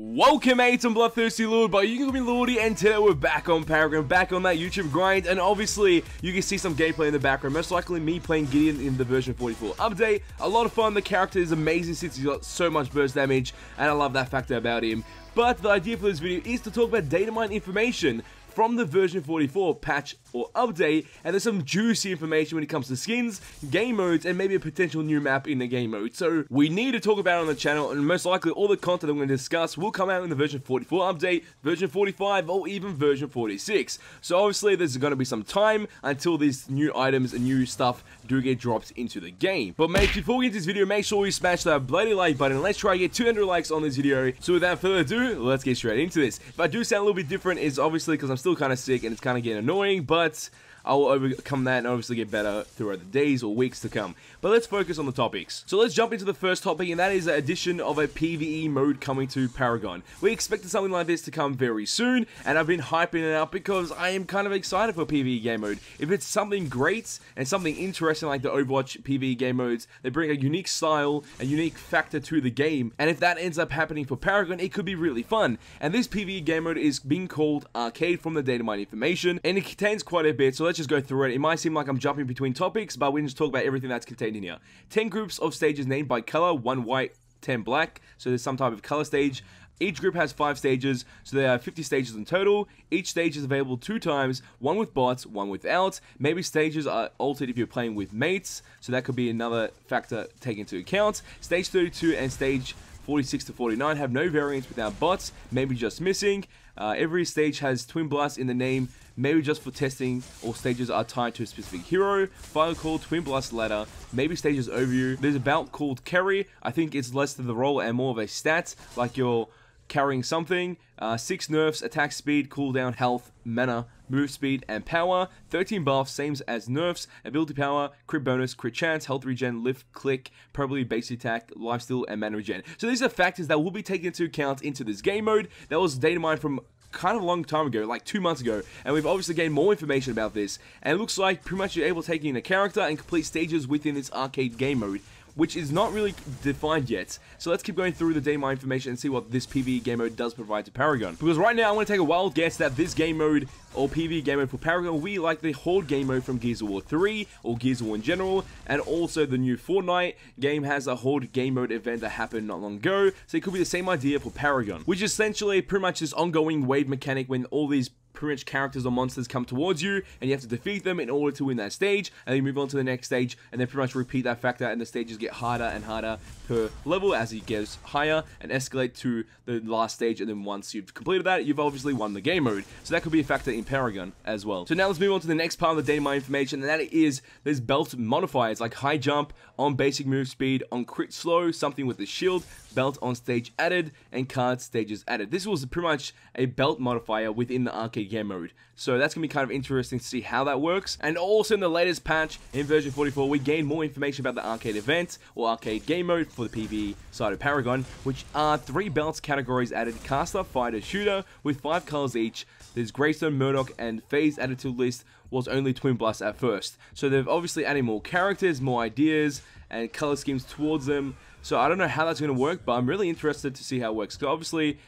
Welcome mates, I'm Bloodthirsty Lord, but you can call me Lordy, and today we're back on Paragon, back on that YouTube grind, and obviously you can see some gameplay in the background, most likely me playing Gideon in the version 44 update. A lot of fun, the character is amazing since he's got so much burst damage, and I love that factor about him. But the idea for this video is to talk about Datamined information from the version 44 patch or update, and there's some juicy information when it comes to skins, game modes, and maybe a potential new map in the game mode. So we need to talk about it on the channel, and most likely all the content I'm going to discuss will come out in the version 44 update, version 45, or even version 46. So obviously there's going to be some time until these new items and new stuff do get dropped into the game. But mate, before we get into this video, make sure you smash that bloody like button. Let's try to get 200 likes on this video. So without further ado, let's get straight into this. If I do sound a little bit different, it's obviously because I'm still kind of sick and it's kind of getting annoying, but I will overcome that and obviously get better throughout the days or weeks to come. But let's focus on the topics. So let's jump into the first topic, and that is the addition of a PvE mode coming to Paragon. We expected something like this to come very soon, and I've been hyping it up because I am kind of excited for PvE game mode. If it's something great and something interesting like the Overwatch PvE game modes, they bring a unique style, a unique factor to the game, and if that ends up happening for Paragon, it could be really fun. And this PvE game mode is being called Arcade from the Datamined information, and it contains quite a bit, so let's just go through it. It might seem like I'm jumping between topics, but we can just talk about everything that's contained in here. 10 groups of stages named by color, 1 white, 10 black, so there's some type of color stage. Each group has 5 stages, so there are 50 stages in total. Each stage is available 2 times, one with bots, one without. Maybe stages are altered if you're playing with mates, so that could be another factor taken into account. Stage 32 and stage 46 to 49 have no variants without bots, maybe just missing. Every stage has Twin Blast in the name, maybe just for testing. All stages are tied to a specific hero. File called Twin Blast Ladder, maybe stages overview. There's a belt called Carry, I think it's less than the role and more of a stat, like you're carrying something. 6 nerfs, attack speed, cooldown, health, mana, move speed, and power. 13 buffs, same as nerfs, ability power, crit bonus, crit chance, health regen, lift, click, probably base attack, lifesteal, and mana regen. So these are factors that will be taken into account into this game mode. That was data mined from kind of a long time ago, like 2 months ago, and we've obviously gained more information about this, and it looks like pretty much you're able to take in a character and complete stages within this arcade game mode, which is not really defined yet. So let's keep going through the Datamined information and see what this PvE game mode does provide to Paragon. Because right now, I want to take a wild guess that this game mode, or PvE game mode for Paragon, will be like the Horde game mode from Gears of War 3, or Gears of War in general, and also the new Fortnite game has a Horde game mode event that happened not long ago, so it could be the same idea for Paragon, which is essentially pretty much this ongoing wave mechanic when all these pretty much characters or monsters come towards you, and you have to defeat them in order to win that stage, and then you move on to the next stage, and then pretty much repeat that factor, and the stages get harder and harder per level as it gets higher, and escalate to the last stage, and then once you've completed that, you've obviously won the game mode. So that could be a factor in Paragon as well. So now let's move on to the next part of the Datamined information, and that is there's belt modifiers like high jump, on basic move speed, on crit slow, something with the shield, belt on stage added, and card stages added. This was pretty much a belt modifier within the arcade game mode, so that's going to be kind of interesting to see how that works. And also in the latest patch in version 44, we gained more information about the arcade event or arcade game mode for the PvE side of Paragon, which are 3 belts categories added: caster, fighter, shooter, with 5 colors each. There's Greystone, Murdoch, and Phase added to the list was only Twin Blast at first. So they've obviously added more characters, more ideas, and color schemes towards them. So I don't know how that's going to work, but I'm really interested to see how it works. So obviously,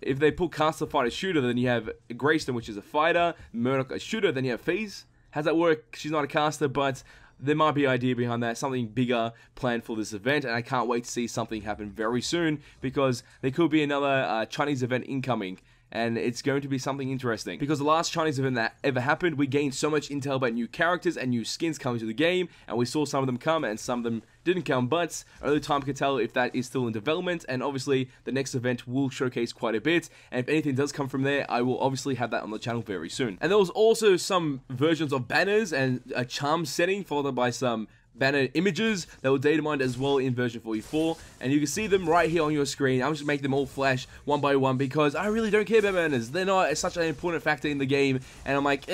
if they pull caster, fighter, shooter, then you have Greystone, which is a fighter, Murdoch, a shooter, then you have Phase. How's that work? She's not a caster, but there might be an idea behind that, something bigger planned for this event, and I can't wait to see something happen very soon, because there could be another Chinese event incoming, and it's going to be something interesting. Because the last Chinese event that ever happened, we gained so much intel about new characters and new skins coming to the game, and we saw some of them come and some of them didn't come, but only time can tell if that is still in development, and obviously the next event will showcase quite a bit, and if anything does come from there, I will obviously have that on the channel very soon. And there was also some versions of banners and a charm setting followed by some banner images that were data mined as well in version 44, and you can see them right here on your screen. I'm just making them all flash one by one because I really don't care about banners. They're not such an important factor in the game, and I'm like,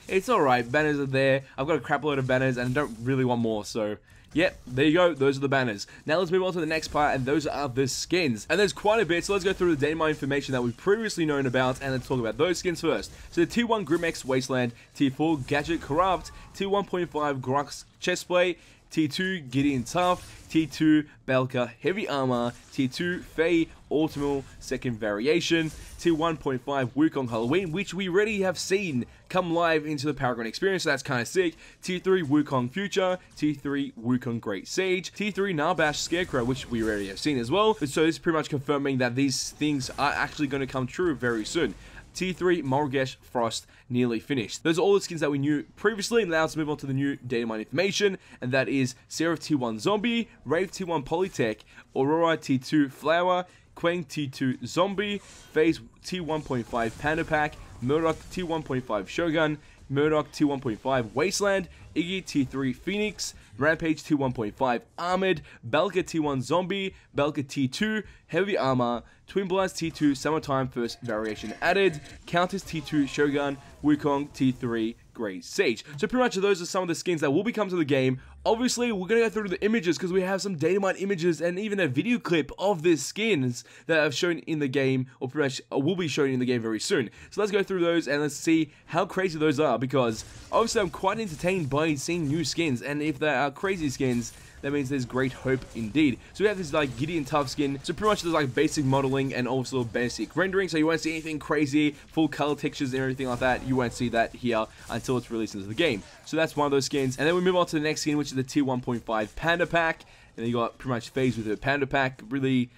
it's alright, banners are there. I've got a crap load of banners and I don't really want more, so yep, there you go, those are the banners. Now let's move on to the next part, and those are the skins. And there's quite a bit, so let's go through the Datamined information that we've previously known about, and let's talk about those skins first. So the Tier 1 Grimex Wasteland, Tier 4 Gadget Corrupt, Tier 1.5 Grux Chestplate, Tier 2 Gideon Tough, Tier 2 Belka Heavy Armor, Tier 2 Faye Autumnal Second Variation, Tier 1.5 Wukong Halloween, which we already have seen come live into the Paragon experience, so that's kind of sick. Tier 3 Wukong Future, Tier 3 Wukong Great Sage, Tier 3 Narbash Scarecrow, which we already have seen as well. So this is pretty much confirming that these things are actually going to come true very soon. Tier 3 Morgesh Frost nearly finished. Those are all the skins that we knew previously. Now let's move on to the new Datamined information, and that is Seraph Tier 1 Zombie, Rave Tier 1 Polytech, Aurora Tier 2 Flower, Quang Tier 2 Zombie, Phase Tier 1.5 Panda Pack, Murdoch Tier 1.5 Shogun, Murdoch Tier 1.5 Wasteland, Iggy Tier 3 Phoenix, Rampage Tier 1.5 Armored, Belka Tier 1 Zombie, Belka Tier 2 Heavy Armor, Twin Bloods Tier 2 Summertime First Variation added, Countess Tier 2 Shogun, Wukong Tier 3 Great Sage. So pretty much those are some of the skins that will be coming to the game. Obviously, we're going to go through the images because we have some Datamined images and even a video clip of these skins that I've shown in the game, or pretty much will be shown in the game very soon. So let's go through those and let's see how crazy those are, because obviously I'm quite entertained by seeing new skins, and if they are crazy skins, that means there's great hope indeed. So we have this like Gideon Tough skin, so pretty much there's like basic modeling and also basic rendering, so you won't see anything crazy, full color textures and everything like that. You won't see that here until it's released into the game. So that's one of those skins, and then we move on to the next skin, which is the Tier 1.5 Panda Pack, and then you got pretty much Phase with the Panda Pack. Really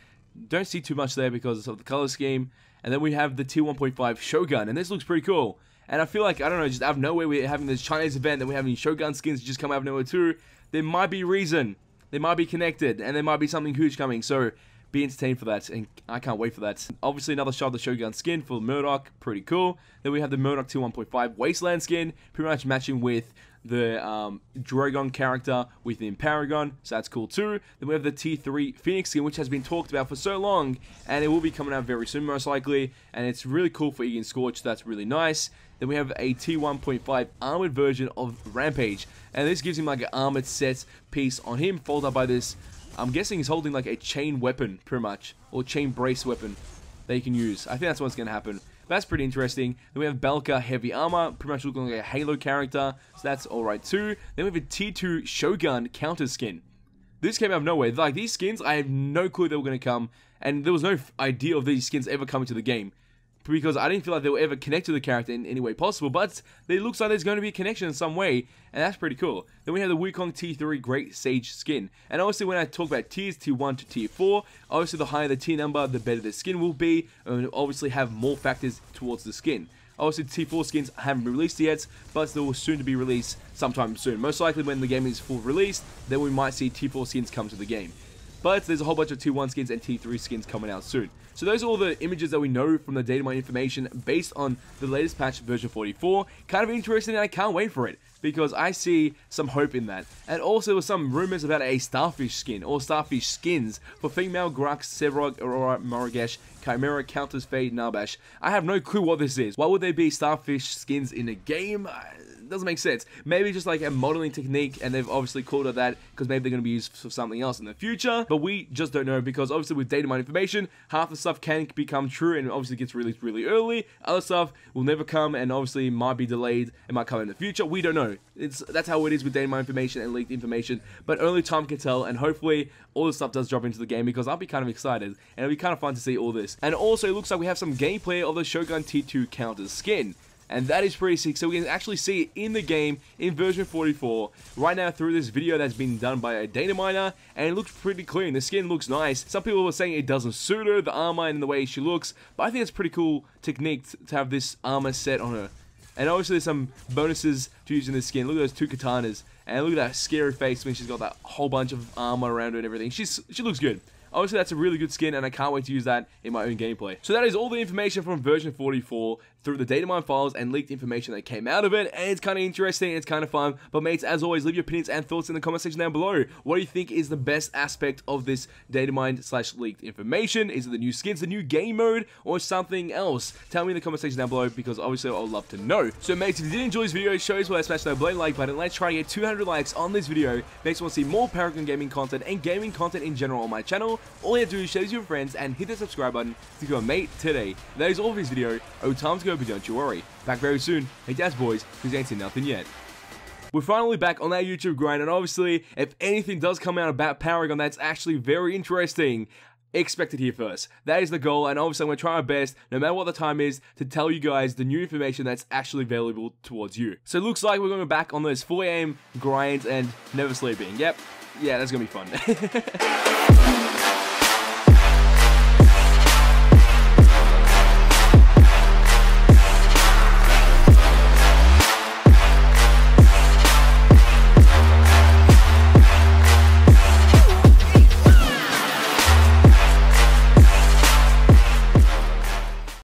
don't see too much there because of the color scheme. And then we have the Tier 1.5 Shogun, and this looks pretty cool. And I feel like, I don't know, just out of nowhere we're having this Chinese event, and we're having Shogun skins just come out of nowhere too. There might be reason. They might be connected, and there might be something huge coming, so be entertained for that, and I can't wait for that. Obviously, another shot of the Shogun skin for Murdoch, pretty cool. Then we have the Murdoch Tier 1.5 Wasteland skin, pretty much matching with the Dragon character within Paragon, so that's cool too. Then we have the Tier 3 Phoenix skin, which has been talked about for so long, and it will be coming out very soon most likely, and it's really cool for Iggy and Scorch, so that's really nice. Then we have a Tier 1.5 armored version of Rampage, and this gives him like an armored set piece on him, followed up by this, I'm guessing he's holding like a chain weapon, pretty much, or chain brace weapon that you can use. I think that's what's going to happen. That's pretty interesting. Then we have Belka Heavy Armor, pretty much looking like a Halo character, so that's alright too. Then we have a Tier 2 Shogun counter skin. This came out of nowhere. Like, these skins, I have no clue they were going to come, and there was no idea of these skins ever coming to the game, because I didn't feel like they were ever connected to the character in any way possible, but it looks like there's going to be a connection in some way, and that's pretty cool. Then we have the Wukong Tier 3 Great Sage skin, and obviously when I talk about tiers, Tier 1 to Tier 4, obviously the higher the tier number, the better the skin will be, and obviously have more factors towards the skin. Obviously Tier 4 skins haven't been released yet, but they will soon to be released sometime soon. Most likely when the game is full released, then we might see Tier 4 skins come to the game. But there's a whole bunch of Tier 1 skins and Tier 3 skins coming out soon. So those are all the images that we know from the Datamined information based on the latest patch version 44. Kind of interesting, and I can't wait for it, because I see some hope in that. And also there were some rumors about a Starfish skin, or Starfish skins, for female Grux, Sevrog, Aurora, Morgesh, Chimera, Countess, Fade, Narbash. I have no clue what this is. Why would there be Starfish skins in a game? It doesn't make sense. Maybe just like a modeling technique, and they've obviously called it that because maybe they're going to be used for something else in the future, but we just don't know, because obviously with Datamined information, half the stuff can become true and obviously gets released really early, other stuff will never come and obviously might be delayed, it might come in the future, we don't know. That's how it is with Datamined information and leaked information, but only time can tell, and hopefully all this stuff does drop into the game, because I'll be kind of excited, and it'll be kind of fun to see all this. And also it looks like we have some gameplay of the Shogun Tier 2 counter skin, and that is pretty sick, so we can actually see it in the game in version 44 right now through this video that's been done by a data miner, and it looks pretty clean. The skin looks nice. Some people were saying it doesn't suit her, the armor and the way she looks, but I think it's a pretty cool technique to have this armor set on her. And obviously there's some bonuses to using this skin. Look at those two katanas, and look at that scary face when she's got that whole bunch of armor around her and everything. She looks good. Obviously, that's a really good skin, and I can't wait to use that in my own gameplay. So that is all the information from version 44 through the Datamined files and leaked information that came out of it, and it's kind of interesting, it's kind of fun. But mates, as always, leave your opinions and thoughts in the comment section down below. What do you think is the best aspect of this Datamined/leaked information? Is it the new skins, the new game mode, or something else? Tell me in the comment section down below, because obviously I would love to know. So mates, if you did enjoy this video, show us why smash that like button. Let's try to get 200 likes on this video. Next, want to see more Paragon gaming content and gaming content in general on my channel. All you have to do is share this with your friends and hit the subscribe button to become a mate today. That is all for this video. Oh, time to go, but don't you worry. Back very soon. Hey, Daz boys, because ain't seen nothing yet. We're finally back on that YouTube grind, and obviously, if anything does come out about Paragon that's actually very interesting, expect it here first. That is the goal, and obviously I'm going to try my best, no matter what the time is, to tell you guys the new information that's actually available towards you. So it looks like we're going back on those 4 AM grinds and never sleeping. Yep, yeah, that's going to be fun.